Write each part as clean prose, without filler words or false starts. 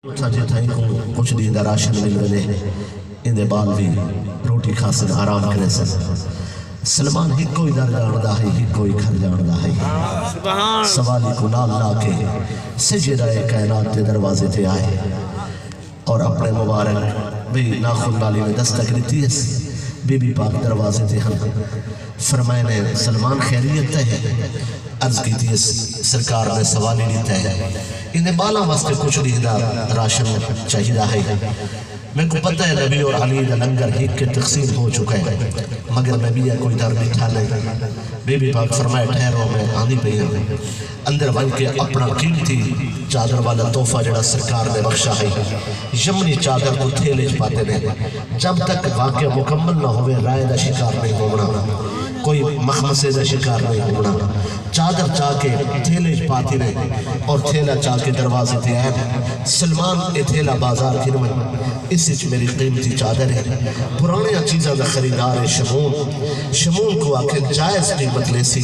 جی Thai کو کچھ دین دا ration مل ونے اندے بال بھی روٹی کھاسن آرام کرے سن سلمان ہی کوئی در جاندہ ہے ہی کوئی گھر جاندہ ہے سوالی کو نال لا کے سجدہ کائنات کے دروازے تے آئے اور اپنے مبارک بھی ناخن نالی میں دستک لیتی ہے بی بی پاک دروازے تے ہم فرمائے نے سلمان خیریت ہے عرض کی تھی سرکار نے سوالی لیتا ہے انہیں بالا واسطے کچھ دیدہ راشن چاہیدہ ہے میں کو پتہ ہے نبی اور علی دا لنگر ہی کے تقسیم ہو چکا ہے مگر نبی ہے کوئی در بٹھا لے بی بی پاک فرمائے ٹھہروں میں آنی پہی ہیں اندر بھائی کے اپنا قیمتی چادر والا تحفہ جڑا سرکار نے بخشا ہے یمنی چادر کو تھیلے پاتے نے جب تک واقعہ مکمل نہ ہوئے رائے دا شکار نہیں ہونا کوئی مخمسے دا شکار نہیں ہونا چادر چاہ کے تھیلے پاتی نے اور تھیلہ چاہ کے دروازے تھے آئے سلمان اے تھیلہ بازار کی نمائے اس سچ میری قیمتی چادر ہے پرانے چیزہ دا خریدار شمون کو آکھیں جائز قیمت لے سی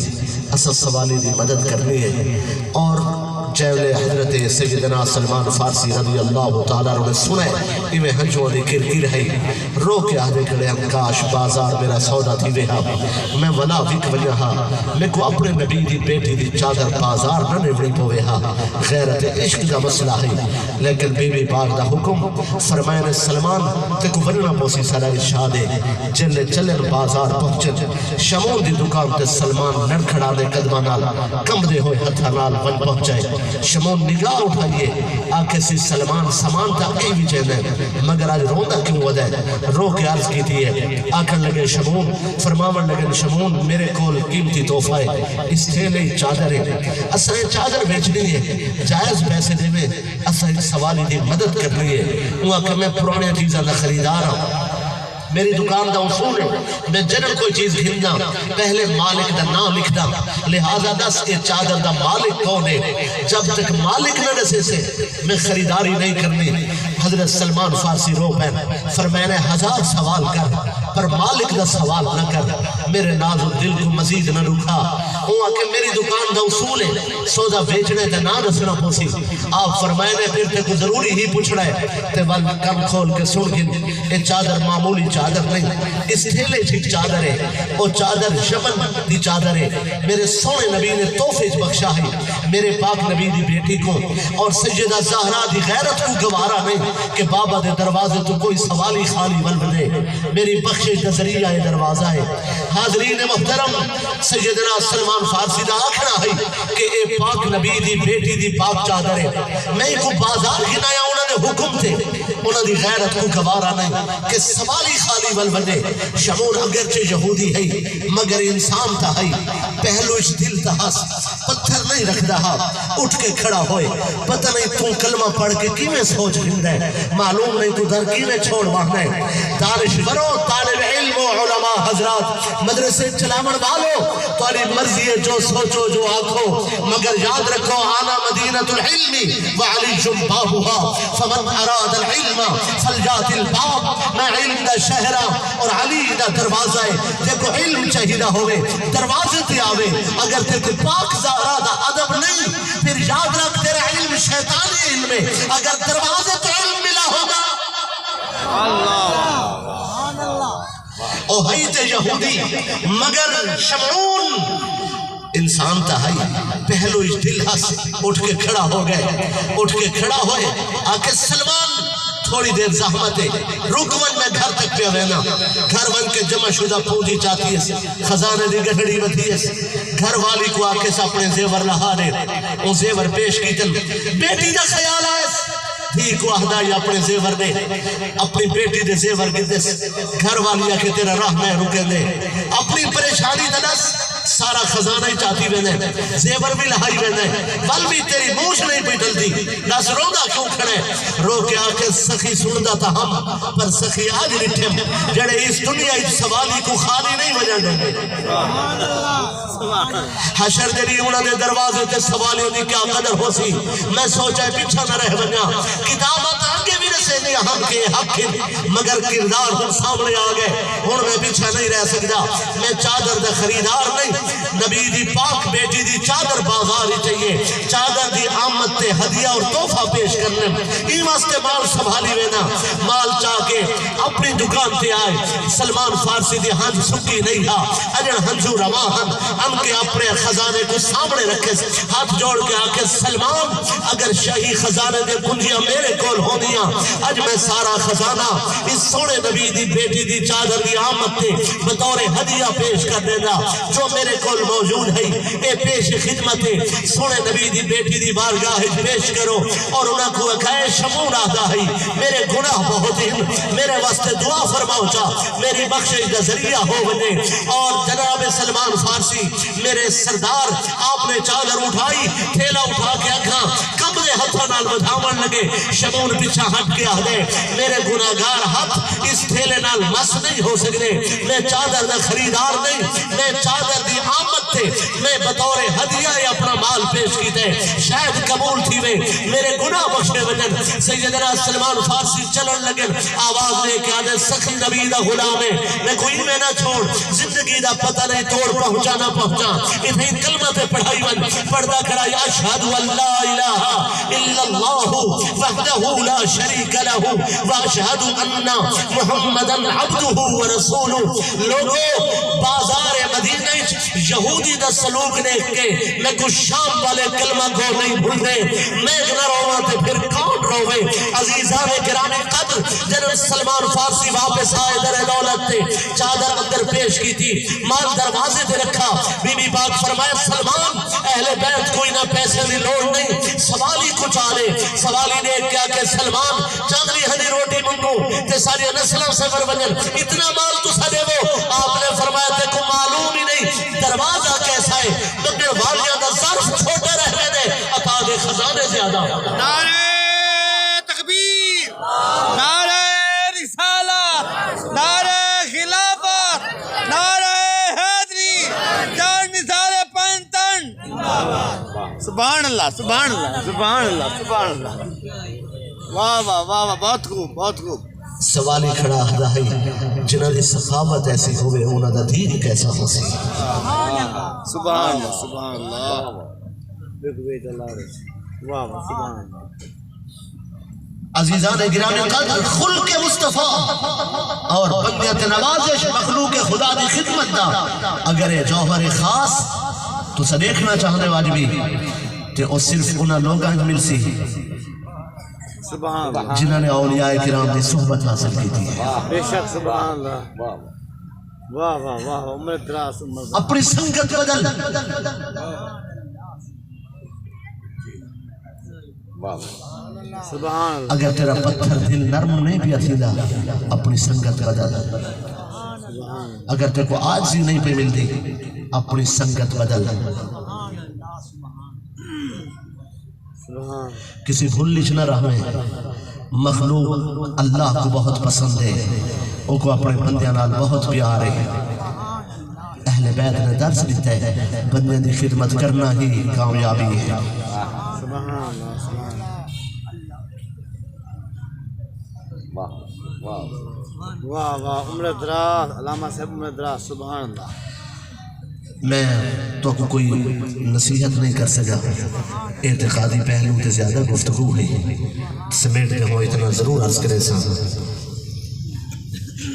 اصل سوالی دی مدد کرنی ہے اور جیولے حضرت سیدنا سلمان فارسی رضی اللہ تعالیٰ نے سنے ایویں ہنجوں نے کرکر ہے رو کے آدھے کڑے ہم کاش بازار میرا سودا تھی ویہا میں ولا وک ولیہا میں کو اپنے نبی دی بیٹی دی چادر بازار نہ نوڑی پویہا غیرت عشق دا مسئلہ ہے لیکن بی بی پاک دا حکم فرمائن سلمان تے کو وننا پوسی سارا ارشاد ہے جلے چلن بازار پہنچن شمون دی دکان تے سلمان نڑکھڑا دے قدمہ نال کم دے ہوئے ہتھا نال ون پہنچائے شمون نگاہ اٹھائیے آکے سی سلمان سامان تا کئی بھی چہنے مگر آج روندہ کیوں ودے رو کے عرض کی تھی ہے آکن لگے شمون فرماون لگے شمون میرے کول قیمتی تحفہ ہے اس تھیلے چادر ہے اسا یہ چادر بیچنی ہے جائز پیسے دے میں اسا ایک سوالی دی مدد کرنی ہے وہاں کہ میں پرانے چیزاں نہ خریدار ہوں میری دکان دا اصول ہے میں جنر کوئی چیز گھننا پہلے مالک دا نام لکھنا لہذا دس اے چادر دا مالک کون ہے جب تک مالک نہ دسے سے میں خریداری نہیں کرنی حضرت سلمان فارسی رو پہن فرمائنے 1000 سوال کر پر مالک دا سوال نہ کر میرے نازو دل کو مزید نہ رکھا ہوا کہ میری دکان دا اصول ہے سودا بیچنے تے نہ دسنا پوسی آپ فرمائنے پھر تے کو ضروری ہی پوچھنا ہے تے ول کم کھول کے سن گن اے چادر معمولی چادر نہیں اس تھیلے چھک چادر ہے اور چادر یمن دی چادر ہے میرے سونے نبی نے تحفے بخشا ہے میرے پاک نبی دی بیٹی کو اور سیدہ زہرا دی غیرت کو گوارا نہیں کہ بابا دے دروازے تو کوئی سوالی خالی ول بنے میری بخشش کا ذریعہ یہ دروازہ ہے حاضرین محترم سیدنا سلمان فارسی دا آکھنا ہے کہ اے پاک نبی دی بیٹی دی پاک چادر ہے میں کو بازار گنایا انہوں نے حکم تھے انہوں دی غیرت کو گوارا نہیں کہ سوالی خالی ول بنے شمون اگرچہ یہودی ہے مگر انسان تھا ہے پہلوش دل تحس پتھر نہیں رکھ رہا اٹھ کے کھڑا ہوئے پتہ نہیں تو کلمہ پڑھ کے کیویں سوچ گھندہ ہے معلوم نہیں تو در کیویں چھوڑ باہنا ہے دانش ورو طالب علم و علماء حضرات مدرسے چلاون والو تاری مرضی ہے جو سوچو جو آنکھو مگر یاد رکھو آنا مدینة العلم وعلی جنبابها فمن اراد العلم فلجات الباب میں علم دا شہرہ اور علی دا دروازہ ہے دیکھو علم چاہیدہ ہوئے دروازے تے آوے اگر تے پاک زہرا دا ادب نہیں پھر یاد رکھ تیرا علم شیطانی علم ہے اگر دروازے تے علم ملا ہوگا او حیت یہودی مگر شمعون انسان تا ہے پہلو اس دل ہس اٹھ کے کھڑا ہو گئے اٹھ کے کھڑا ہوئے آکے سلمان تھوڑی دیر زحمت ہے رکون میں گھر تک پہ رہنا گھر بن کے جمع شدہ پونجی چاہتی ہے خزانہ دی گھڑی بتی ہے گھر والی کو آکے سے اپنے زیور لہا رہے وہ زیور پیش کی تن بیٹی دا خیال آئے تھی کو اہدائی اپنے زیور دے اپنی بیٹی دے زیور کے دے گھر والی آکے تیرا راہ میں رکے دے اپنی پریشانی دلس سارا خزانہ ہی چاہتی رہنے زیور بھی لہائی رہنے بل بھی تیری موش نہیں پیٹل دی ناس روندہ کیوں کھڑے رو کے آکے سخی سندہ تھا ہم پر سخی آج رٹھے جڑے اس دنیا اس سوالی کو خالی نہیں وجہ دیں حشر دلی انہوں نے دروازے تے سوالیوں دی کیا قدر ہو سی میں سوچا ہے پیچھا نہ رہ بنیا کتابات آگے بھی رسے نہیں ہم لکے حق مگر کردار ہوں سامنے آگئے ہوں میں پیچھا نہیں رہ سکتا میں چادر دا خریدار نہیں نبی دی پاک بیٹی دی چادر بازار ہی چاہیے چادر دی آمد تے ہدیہ اور تحفہ پیش کرنے ای واسطے مال سنبھالی وینا مال چاہ کے اپنی دکان تے آئے سلمان فارسی دی ہنج سکی نہیں تھا اجن ہنجو رواہن ہم کے اپنے خزانے کو سامنے رکھے ہاتھ جوڑ کے آکے سلمان اگر شاہی خزانے دے کنجیاں میرے کول ہونیاں اج میں سارا خزانہ اس سونے نبی دی بیٹی دی چادر دی آمد تے بطور ہدیہ پیش کر دینا جو میرے کول موجود ہے اے پیش خدمت سونے نبی دی بیٹی دی بارگاہ پیش کرو اور انہاں کو اکھائے شمون آدھا ہے میرے گناہ بہت ہیں میرے واسطے دعا فرماؤ جا میری بخشش دا ذریعہ ہو بنے اور جناب سلمان فارسی میرے سردار آپ نے چادر اٹھائی تھیلا اٹھا کے اکھاں کمرے ہتھا نال بدھاون لگے شمون پیچھا ہٹ کے آدھے میرے گناہگار ہاتھ اس تھیلے نال مس نہیں ہو سکتے میں چادر دا خریدار نہیں میں چادر دی آمد تے میں بطور ہدیہ اپنا مال پیش کی تے شاید قبول تھی میرے گناہ بخشے وجن سیدنا سلمان فارسی چلن لگن آواز لے کے آدھے سخی نبی دا غلام ہے میں کوئی میں نہ چھوڑ زندگی دا پتہ نہیں توڑ پہنچا نہ پہنچا انہیں کلمہ تے پڑھائی ون پردہ کرائی اشہد ان لا الہ الا اللہ وحدہ لا شریک لہ واشہد ان محمدا عبدہ ورسولہ لوگوں بازار مدینہ یہودی دا سلوک دیکھ کے میں کچھ شام والے کلمہ کو نہیں بھولتے میں نہ رونا تے پھر کون روے عزیزان گرامی قدر جنرل سلمان فارسی واپس آئے در دولت تے چادر اندر پیش کی تھی مال دروازے تے رکھا بی بی پاک فرمائے سلمان اہل بیت کوئی نہ پیسے دی لوڑ نہیں سوالی کچھ آلے سوالی دیکھ کیا کہ سلمان چاندری ہنی روٹی منگو تے ساری نسلوں سے بربنجل اتنا مال تو سدے وہ آپ نے فرمایا تے کو معلوم ہی نہیں دروازہ کیسا ہے مگر والیاں دا ظرف چھوٹے رہنے دے عطا دے خزانے زیادہ نعرہ تکبیر نعرہ رسالہ نعرہ خلافت نعرہ حیدری جان مثال پنتن سبحان اللہ سبحان اللہ سبحان اللہ سبحان اللہ واہ واہ واہ واہ بہت خوب بہت خوب سوالی کھڑا رہی جنہاں دی سخاوت ایسی ہوئے انہاں دا دین کیسا ہو سی سبحان اللہ سبحان اللہ واہ واہ سبحان اللہ عزیزان گرامی قدر خلق مصطفیٰ اور بندیت نوازش مخلوق خدا دی خدمت دا اگر اے جوہر خاص تو سا دیکھنا چاہنے واجبی کہ او صرف انہاں لوگاں مل سی سبحان اللہ جنہاں نے اولیاء کرام دی صحبت حاصل کی تھی بے شک سبحان اللہ واہ واہ واہ عمر دراز عمر اپنی سنگت بدل سبحان اللہ اگر تیرا پتھر دل نرم نہیں پیا تھیلا اپنی سنگت بدل اگر تیرے کو آجزی نہیں پہ ملتی اپنی سنگت بدل کسی بھولش نہ رہے مخلوق اللہ کو بہت پسند ہے وہ کو اپنے بندیاں نال بہت پیار ہے اہل بیت نے درس دیتا ہے بندیاں دی خدمت کرنا ہی کامیابی ہے سبحان اللہ سبحان واہ واہ عمر دراز علامہ صاحب عمر دراز سبحان اللہ میں تو کوئی نصیحت نہیں کر سکا اعتقادی پہلو تے زیادہ گفتگو ہے سمیٹ کے ہو اتنا ضرور عرض کرے سا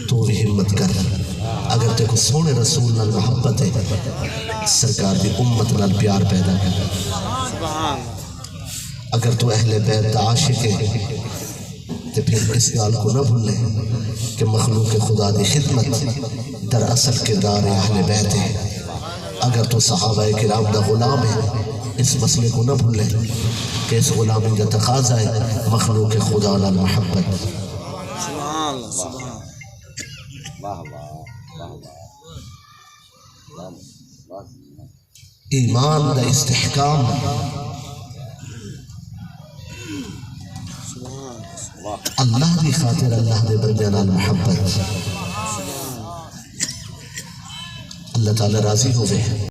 تو بھی ہمت کر اگر تے کو سونے رسول نال محبت ہے سرکار دی امت نال پیار پیدا کر اگر تو اہل بیت عاشق ہے تو پھر اس گال کو نہ بھولے کہ مخلوق خدا دی خدمت در اصل کردار اہل بیت ہے اگر تو صحابہ کرام دا غلام ہے اس مسئلے کو نہ بھولے کہ اس غلامی دا تقاضا ہے مخلوق خدا نال محبت سبحان اللہ سبحان ایمان دا استحکام اللہ دی خاطر اللہ دے بندیاں نال محبت اللہ تعالی راضی ہوئے